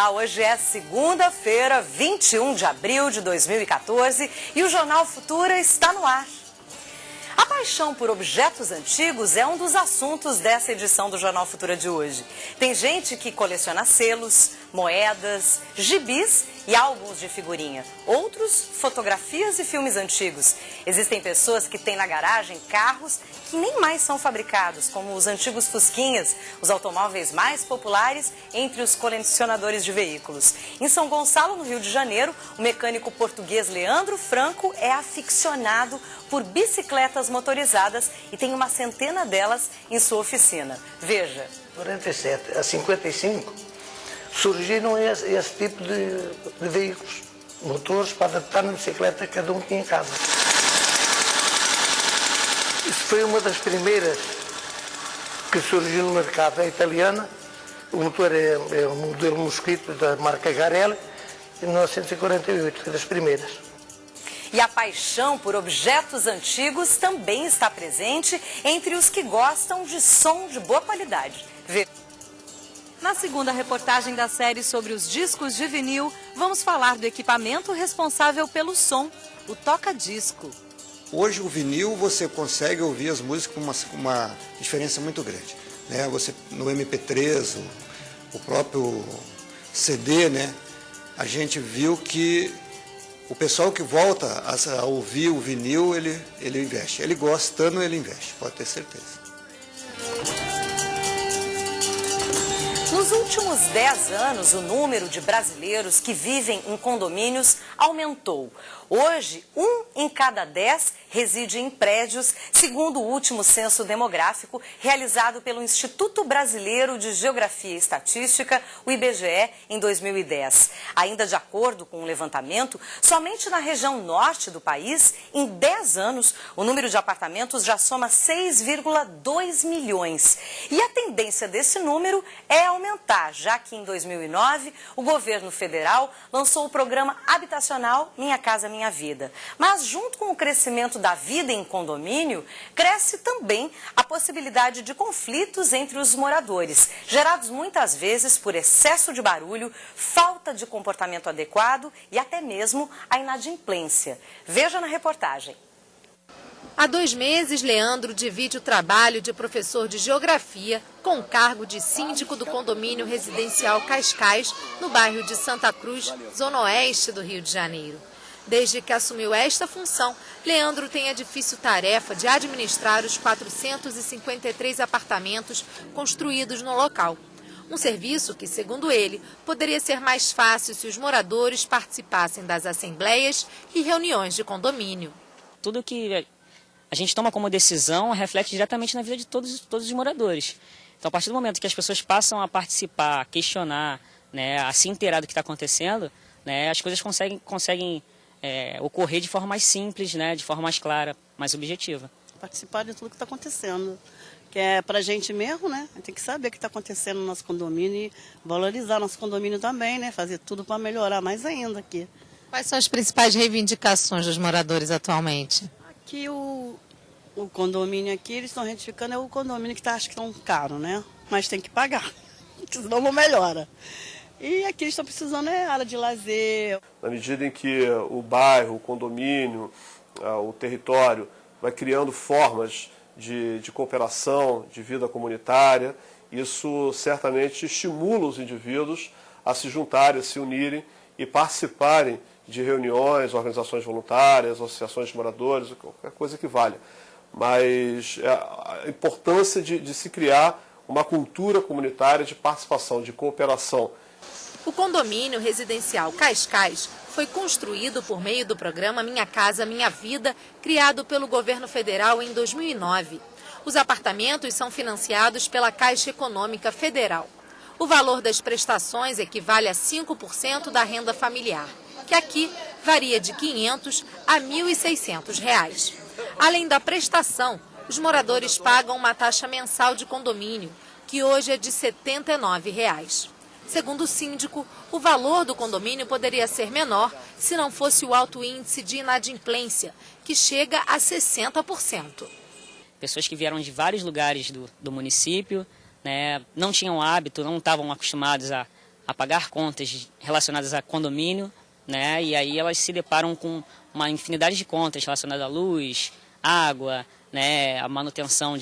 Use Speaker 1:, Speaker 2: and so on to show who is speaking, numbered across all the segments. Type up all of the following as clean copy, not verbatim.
Speaker 1: Olá, hoje é segunda-feira, 21 de abril de 2014 e o Jornal Futura está no ar. A paixão por objetos antigos é um dos assuntos dessa edição do Jornal Futura de hoje. Tem gente que coleciona selos, moedas, gibis e álbuns de figurinha. Outros, fotografias e filmes antigos. Existem pessoas que têm na garagem carros que nem mais são fabricados, como os antigos fusquinhas, os automóveis mais populares entre os colecionadores de veículos. Em São Gonçalo, no Rio de Janeiro, o mecânico português Leandro Franco é aficionado por bicicletas motorizadas e tem uma centena delas em sua oficina. Veja.
Speaker 2: 47 a 55 surgiram esse tipo de veículos, motores para adaptar na bicicleta que cada um tinha em casa. Isso foi uma das primeiras que surgiu no mercado, é italiana. O motor é o modelo Mosquito da marca Garelli, de 1948, foi das primeiras.
Speaker 1: E a paixão por objetos antigos também está presente entre os que gostam de som de boa qualidade. Na segunda reportagem da série sobre os discos de vinil, vamos falar do equipamento responsável pelo som, o toca-disco.
Speaker 3: Hoje o vinil você consegue ouvir as músicas com uma diferença muito grande, né? Você, no MP3, o próprio CD, né? A gente viu que o pessoal que volta a ouvir o vinil, ele investe. Ele gostando, ele investe, pode ter certeza.
Speaker 1: Nos últimos 10 anos, o número de brasileiros que vivem em condomínios aumentou. Hoje, 1 em cada 10 reside em prédios, segundo o último censo demográfico realizado pelo Instituto Brasileiro de Geografia e Estatística, o IBGE, em 2010. Ainda de acordo com o levantamento, somente na região norte do país, em 10 anos, o número de apartamentos já soma 6,2 milhões. E a tendência desse número é aumentar, já que em 2009 o governo federal lançou o programa habitacional Minha Casa Minha Vida. Mas junto com o crescimento da vida em condomínio, cresce também a possibilidade de conflitos entre os moradores, gerados muitas vezes por excesso de barulho, falta de comportamento adequado e até mesmo a inadimplência. Veja na reportagem.
Speaker 4: Há 2 meses, Leandro divide o trabalho de professor de geografia com o cargo de síndico do condomínio residencial Cascais, no bairro de Santa Cruz, zona oeste do Rio de Janeiro. Desde que assumiu esta função, Leandro tem a difícil tarefa de administrar os 453 apartamentos construídos no local. Um serviço que, segundo ele, poderia ser mais fácil se os moradores participassem das assembleias e reuniões de condomínio.
Speaker 5: Tudo que a gente toma como decisão reflete diretamente na vida de todos os moradores. Então, a partir do momento que as pessoas passam a participar, a questionar, né, a se inteirar do que está acontecendo, né, as coisas conseguem ocorrer de forma mais simples, né, de forma mais clara, mais objetiva.
Speaker 6: Participar de tudo que está acontecendo, que é para a gente mesmo, né? Tem que saber o que está acontecendo no nosso condomínio e valorizar nosso condomínio também, né? Fazer tudo para melhorar mais ainda aqui.
Speaker 4: Quais são as principais reivindicações dos moradores atualmente?
Speaker 6: Aqui o condomínio aqui, eles estão retificando, é o condomínio que acho que tão caro, né? Mas tem que pagar, senão não melhora. E aqui eles estão precisando área de lazer.
Speaker 7: Na medida em que o bairro, o condomínio, o território vai criando formas de cooperação, de vida comunitária, isso certamente estimula os indivíduos a se juntarem, a se unirem e participarem de reuniões, organizações voluntárias, associações de moradores, qualquer coisa que valha. Mas a importância de se criar uma cultura comunitária de participação, de cooperação.
Speaker 4: O condomínio residencial Cascais foi construído por meio do programa Minha Casa Minha Vida, criado pelo governo federal em 2009. Os apartamentos são financiados pela Caixa Econômica Federal. O valor das prestações equivale a 5% da renda familiar, que aqui varia de R$ 500 a R$ 1.600. Além da prestação, os moradores pagam uma taxa mensal de condomínio, que hoje é de R$ 79. Segundo o síndico, o valor do condomínio poderia ser menor se não fosse o alto índice de inadimplência, que chega a 60%.
Speaker 5: Pessoas que vieram de vários lugares do município, né, não tinham hábito, não estavam acostumados a pagar contas relacionadas a condomínio, né? E aí elas se deparam com uma infinidade de contas relacionadas à luz, água, né? A manutenção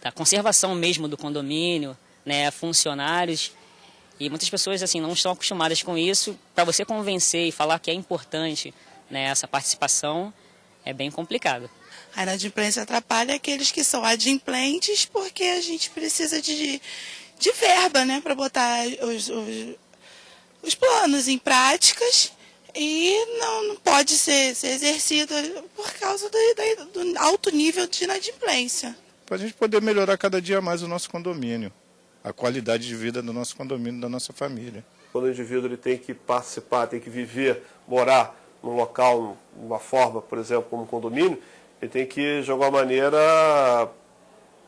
Speaker 5: da conservação mesmo do condomínio, né? Funcionários. E muitas pessoas assim não estão acostumadas com isso. Para você convencer e falar que é importante, né, essa participação, é bem complicado.
Speaker 8: A inadimplência atrapalha aqueles que são adimplentes, porque a gente precisa de verba, né, para botar os planos em práticas, e não pode ser exercido por causa do alto nível de inadimplência.
Speaker 9: Para a gente poder melhorar cada dia mais o nosso condomínio, a qualidade de vida do nosso condomínio, da nossa família.
Speaker 7: Quando o indivíduo ele tem que participar, tem que viver, morar num local, numa forma, por exemplo, como um condomínio, ele tem que, de alguma maneira,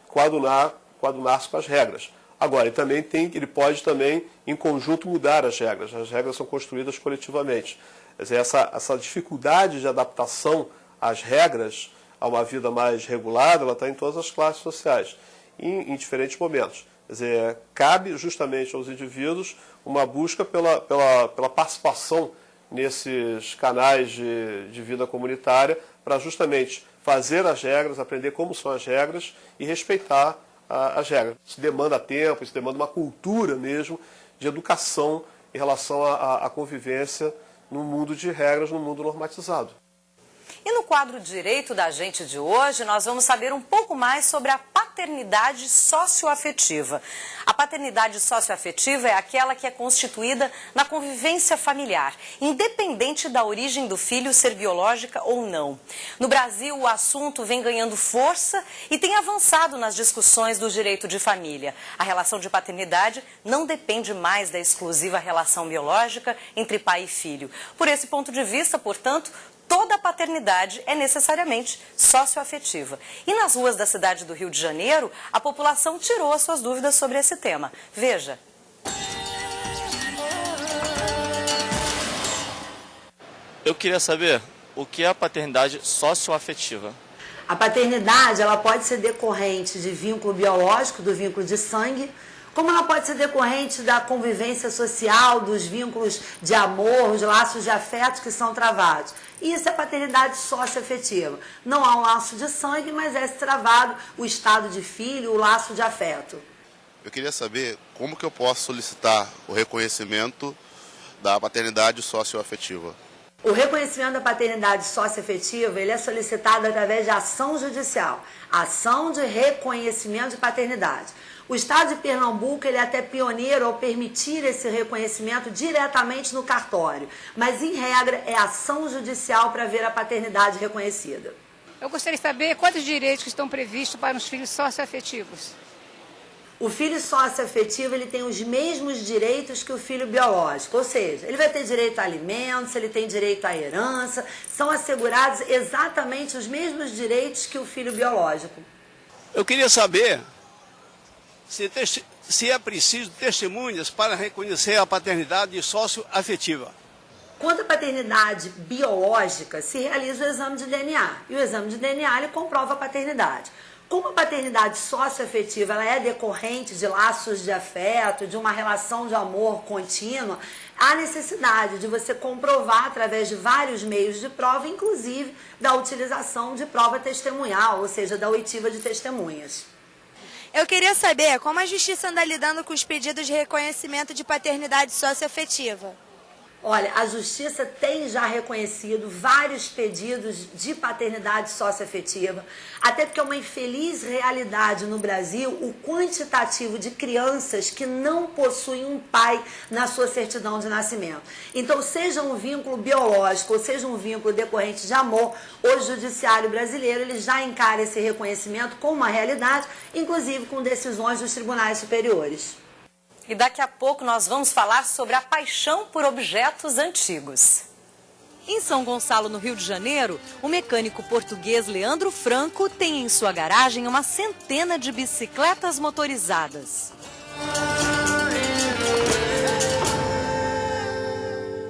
Speaker 7: coadunar-se com as regras. Agora, ele pode também, em conjunto, mudar as regras. As regras são construídas coletivamente. Quer dizer, essa dificuldade de adaptação às regras, a uma vida mais regulada, ela está em todas as classes sociais, em diferentes momentos. Quer dizer, cabe justamente aos indivíduos uma busca pela participação nesses canais de vida comunitária, para justamente fazer as regras, aprender como são as regras e respeitar as regras. Isso demanda tempo, isso demanda uma cultura mesmo de educação em relação à convivência num mundo de regras, num mundo normatizado.
Speaker 1: E no quadro Direito da Gente de hoje, nós vamos saber um pouco mais sobre a paternidade socioafetiva. A paternidade socioafetiva é aquela que é constituída na convivência familiar, independente da origem do filho ser biológica ou não. No Brasil, o assunto vem ganhando força e tem avançado nas discussões do direito de família. A relação de paternidade não depende mais da exclusiva relação biológica entre pai e filho. Por esse ponto de vista, portanto, toda paternidade é necessariamente socioafetiva. E nas ruas da cidade do Rio de Janeiro, a população tirou as suas dúvidas sobre esse tema. Veja.
Speaker 10: Eu queria saber o que é a paternidade socioafetiva.
Speaker 11: A paternidade, ela pode ser decorrente de vínculo biológico, do vínculo de sangue, como ela pode ser decorrente da convivência social, dos vínculos de amor, os laços de afeto que são travados. Isso é paternidade socioafetiva. Não há um laço de sangue, mas é travado o estado de filho, o laço de afeto.
Speaker 12: Eu queria saber como que eu posso solicitar o reconhecimento da paternidade socioafetiva.
Speaker 11: O reconhecimento da paternidade socioafetiva, ele é solicitado através de ação judicial, ação de reconhecimento de paternidade. O Estado de Pernambuco, ele é até pioneiro ao permitir esse reconhecimento diretamente no cartório, mas em regra é ação judicial para ver a paternidade reconhecida.
Speaker 13: Eu gostaria de saber quais os direitos que estão previstos para os filhos socioafetivos.
Speaker 11: O filho socioafetivo, ele tem os mesmos direitos que o filho biológico, ou seja, ele vai ter direito a alimentos, ele tem direito à herança, são assegurados exatamente os mesmos direitos que o filho biológico.
Speaker 14: Eu queria saber se é preciso testemunhas para reconhecer a paternidade socioafetiva.
Speaker 11: Quanto à paternidade biológica, se realiza o exame de DNA, e o exame de DNA ele comprova a paternidade. Como a paternidade socioafetiva ela é decorrente de laços de afeto, de uma relação de amor contínua, há necessidade de você comprovar através de vários meios de prova, inclusive da utilização de prova testemunhal, ou seja, da oitiva de testemunhas.
Speaker 15: Eu queria saber como a Justiça anda lidando com os pedidos de reconhecimento de paternidade socioafetiva.
Speaker 11: Olha, a Justiça tem já reconhecido vários pedidos de paternidade socioafetiva, até porque é uma infeliz realidade no Brasil o quantitativo de crianças que não possuem um pai na sua certidão de nascimento. Então, seja um vínculo biológico ou seja um vínculo decorrente de amor, o Judiciário brasileiro ele já encara esse reconhecimento como uma realidade, inclusive com decisões dos tribunais superiores.
Speaker 1: E daqui a pouco nós vamos falar sobre a paixão por objetos antigos. Em São Gonçalo, no Rio de Janeiro, o mecânico português Leandro Franco tem em sua garagem uma centena de bicicletas motorizadas.